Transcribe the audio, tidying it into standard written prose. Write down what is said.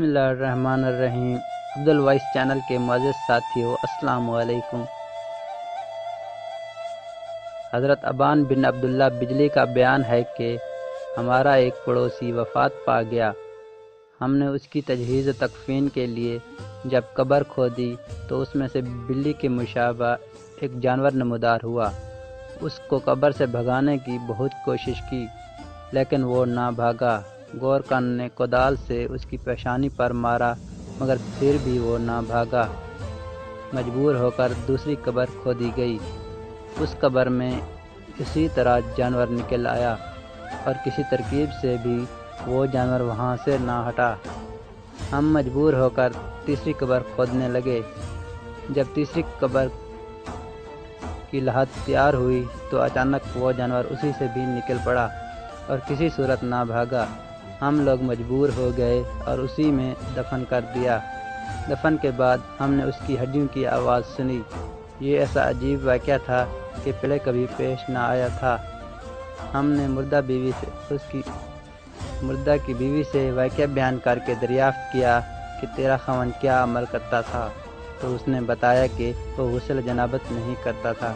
بسم اللہ الرحمن الرحیم۔ عبدل وائس چینل کے معزز ساتھیوں، السلام علیکم۔ حضرت ابان بن عبداللہ بجلی کا بیان ہے کہ ہمارا ایک پڑوسی وفات پا گیا۔ ہم نے اس کی تجہیز و تکفین کے لیے جب قبر کھودی تو اس میں سے بلی کے مشابہ ایک جانور نمودار ہوا۔ اس کو قبر سے بھگانے کی بہت کوشش کی لیکن وہ نہ بھاگا۔ گورکن نے کودال سے اس کی پیشانی پر مارا مگر پھر بھی وہ نہ بھاگا۔ مجبور ہو کر دوسری قبر کھودی گئی۔ اس قبر میں اسی طرح جانور نکل آیا اور کسی ترکیب سے بھی وہ جانور وہاں سے نہ ہٹا۔ ہم مجبور ہو کر تیسری قبر کھودنے لگے۔ جب تیسری قبر کی لحد تیار ہوئی تو اچانک وہ جانور اسی سے بھی نکل پڑا اور کسی صورت نہ بھاگا۔ ہم لوگ مجبور ہو گئے اور اسی میں دفن کر دیا۔ دفن کے بعد ہم نے اس کی ہڈیوں کی آواز سنی۔ یہ ایسا عجیب واقعہ تھا کہ پہلے کبھی پیش نہ آیا تھا۔ ہم نے مردہ کی بیوی سے واقعہ بیان کر کے دریافت کیا کہ تیرا خاوند کیا عمل کرتا تھا، تو اس نے بتایا کہ وہ غسل جنابت نہیں کرتا تھا۔